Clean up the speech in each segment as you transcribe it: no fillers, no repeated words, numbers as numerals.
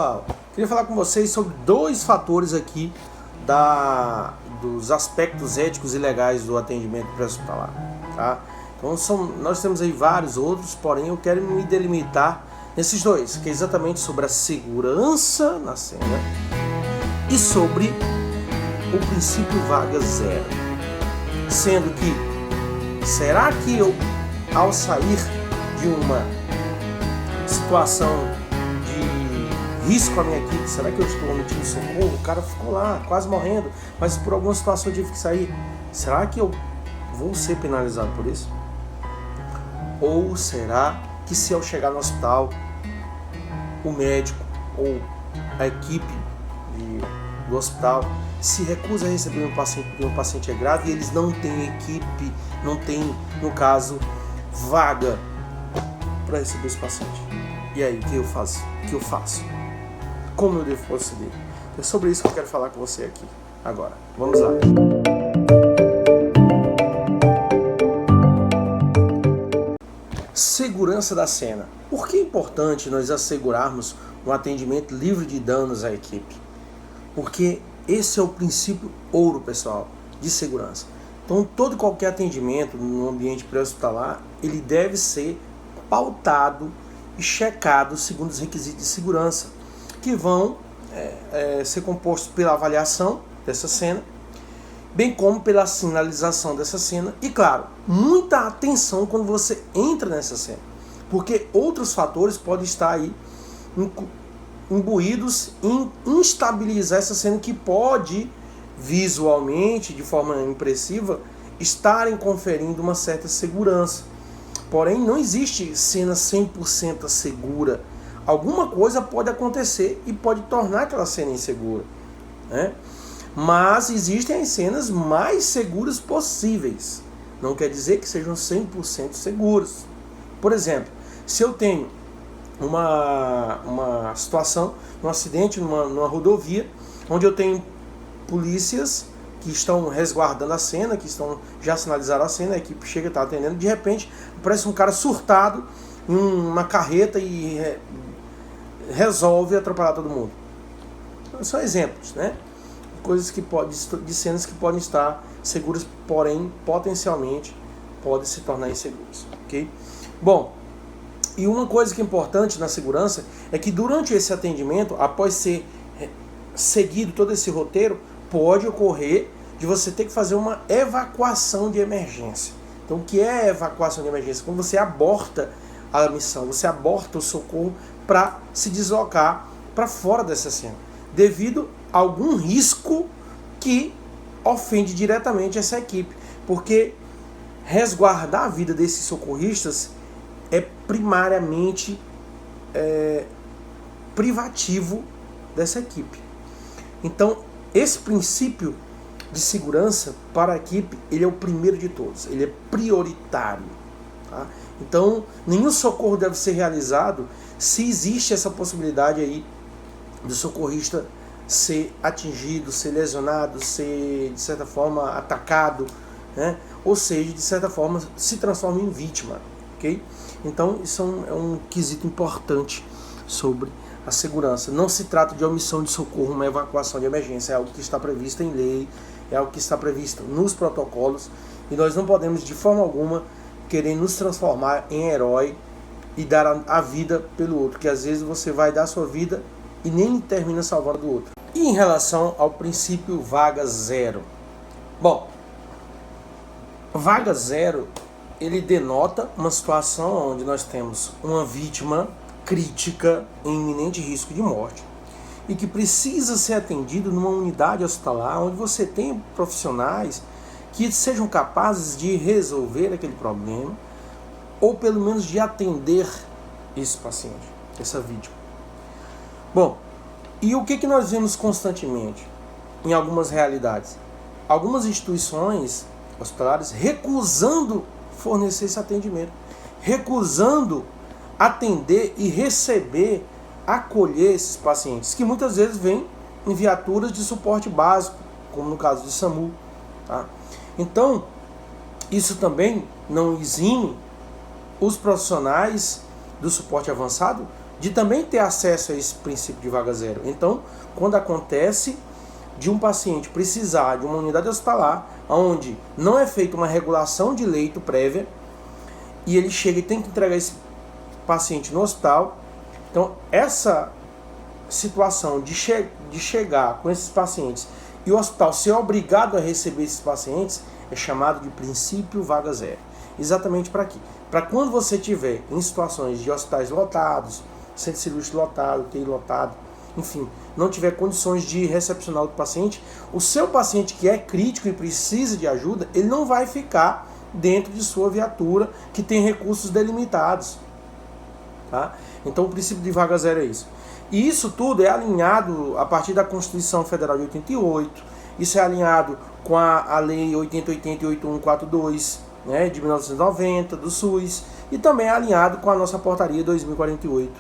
Pessoal, queria falar com vocês sobre dois fatores aqui dos aspectos éticos e legais do atendimento pré-hospitalar, tá? Então nós temos aí vários outros, porém eu quero me delimitar nesses dois, que é exatamente sobre a segurança na cena e sobre o princípio vaga zero. Sendo que, será que eu, ao sair de uma situação de risco à minha equipe, será que eu estou omitindo socorro? O cara ficou lá, quase morrendo, mas por alguma situação eu tive que sair. Será que eu vou ser penalizado por isso? Ou será que se eu chegar no hospital, o médico ou a equipe do hospital se recusa a receber um paciente porque o paciente é grave e eles não têm equipe, não têm, no caso, vaga para receber esse paciente? E aí, o que eu faço? Como eu devo proceder? É sobre isso que eu quero falar com você aqui agora. Vamos lá. Segurança da cena. Por que é importante nós assegurarmos um atendimento livre de danos à equipe? Porque esse é o princípio ouro, pessoal, de segurança. Então, todo e qualquer atendimento no ambiente pré-hospitalar, ele deve ser pautado e checado segundo os requisitos de segurança, que vão ser compostos pela avaliação dessa cena, bem como pela sinalização dessa cena e, claro, muita atenção quando você entra nessa cena, porque outros fatores podem estar aí imbuídos em instabilizar essa cena, que pode visualmente, de forma impressiva, estarem conferindo uma certa segurança. Porém, não existe cena 100% segura. Alguma coisa pode acontecer e pode tornar aquela cena insegura, né? Mas existem as cenas mais seguras possíveis. Não quer dizer que sejam 100% seguras. Por exemplo, se eu tenho uma situação, um acidente numa rodovia, onde eu tenho polícias que estão resguardando a cena, que já sinalizaram a cena, a equipe chega e está atendendo, de repente aparece um cara surtado em uma carreta e resolve atropelar todo mundo. São exemplos, né? Coisas de cenas que podem estar seguras, porém potencialmente podem se tornar inseguras, ok? Bom, e uma coisa que é importante na segurança é que durante esse atendimento, após ser seguido todo esse roteiro, pode ocorrer de você ter que fazer uma evacuação de emergência. Então, o que é evacuação de emergência? Quando você aborta a missão, você aborta o socorro para se deslocar para fora dessa cena, devido a algum risco que ofende diretamente essa equipe. Porque resguardar a vida desses socorristas é primariamente privativo dessa equipe. Então, esse princípio de segurança para a equipe, ele é o primeiro de todos, ele é prioritário, tá? Então, nenhum socorro deve ser realizado se existe essa possibilidade aí do socorrista ser atingido, ser lesionado, ser, de certa forma, atacado, né? Ou seja, de certa forma, se transforma em vítima, ok? Então, isso é um quesito importante sobre a segurança. Não se trata de omissão de socorro, uma evacuação de emergência, é algo que está previsto em lei, é algo que está previsto nos protocolos, e nós não podemos de forma alguma querer nos transformar em herói e dar a vida pelo outro, que às vezes você vai dar a sua vida e nem termina salvando do outro. E em relação ao princípio vaga zero? Bom, vaga zero, ele denota uma situação onde nós temos uma vítima crítica em iminente risco de morte e que precisa ser atendido numa unidade hospitalar onde você tem profissionais que sejam capazes de resolver aquele problema ou pelo menos de atender esse paciente, essa vítima. Bom, e o que nós vemos constantemente em algumas realidades? Algumas instituições hospitalares recusando fornecer esse atendimento, recusando atender e receber, acolher esses pacientes, que muitas vezes vêm em viaturas de suporte básico, como no caso do SAMU, tá? Então, isso também não exime os profissionais do suporte avançado de também ter acesso a esse princípio de vaga zero. Então, quando acontece de um paciente precisar de uma unidade hospitalar, onde não é feita uma regulação de leito prévia, e ele chega e tem que entregar esse paciente no hospital, então essa situação de chegar com esses pacientes e o hospital ser obrigado a receber esses pacientes é chamado de princípio vaga zero. Exatamente para quê? Para quando você tiver em situações de hospitais lotados, centro cirúrgico lotado, UTI lotado, enfim, não tiver condições de recepcionar o paciente, o seu paciente que é crítico e precisa de ajuda, ele não vai ficar dentro de sua viatura que tem recursos delimitados. Tá? Então o princípio de vaga zero é isso. E isso tudo é alinhado a partir da Constituição Federal de 88, isso é alinhado com a Lei 8080 e 8142, né, de 1990, do SUS, e também é alinhado com a nossa Portaria 2048,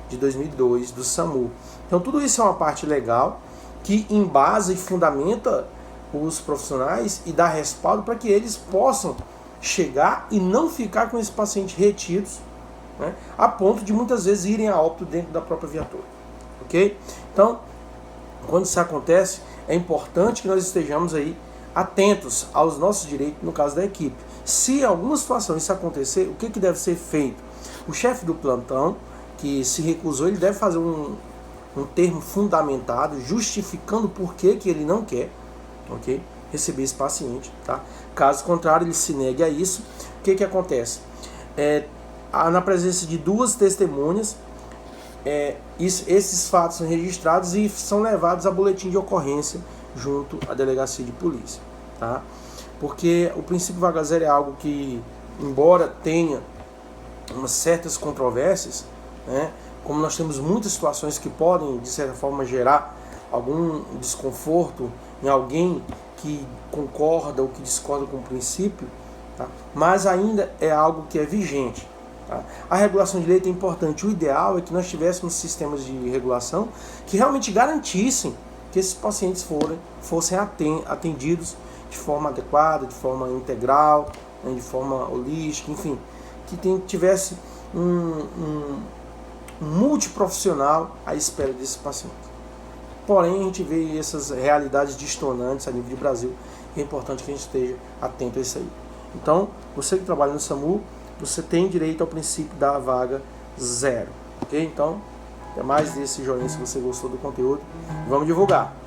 de 2002, do SAMU. Então tudo isso é uma parte legal que embasa e fundamenta os profissionais e dá respaldo para que eles possam chegar e não ficar com esses pacientes retidos, né, a ponto de muitas vezes irem a óbito dentro da própria viatura. Ok? Então, quando isso acontece, é importante que nós estejamos aí atentos aos nossos direitos, no caso da equipe. Se em alguma situação isso acontecer, o que deve ser feito? O chefe do plantão, que se recusou, ele deve fazer um termo fundamentado, justificando por que ele não quer, ok, receber esse paciente. Tá? Caso contrário, ele se negue a isso. O que acontece? Na presença de duas testemunhas, esses fatos são registrados e são levados a boletim de ocorrência junto à delegacia de polícia. Tá? Porque o princípio vaga zero é algo que, embora tenha umas certas controvérsias, né, como nós temos muitas situações que podem, de certa forma, gerar algum desconforto em alguém que concorda ou que discorda com o princípio, tá? Mas ainda é algo que é vigente. Tá? A regulação de leito é importante. O ideal é que nós tivéssemos sistemas de regulação que realmente garantissem que esses pacientes fossem atendidos de forma adequada, de forma integral, né, de forma holística, enfim, que tivesse um multiprofissional à espera desses pacientes. Porém, a gente vê essas realidades distonantes a nível de Brasil, e é importante que a gente esteja atento a isso aí. Então, você que trabalha no SAMU, você tem direito ao princípio da vaga zero. Ok? Então, até mais desse joinha se você gostou do conteúdo. Vamos divulgar!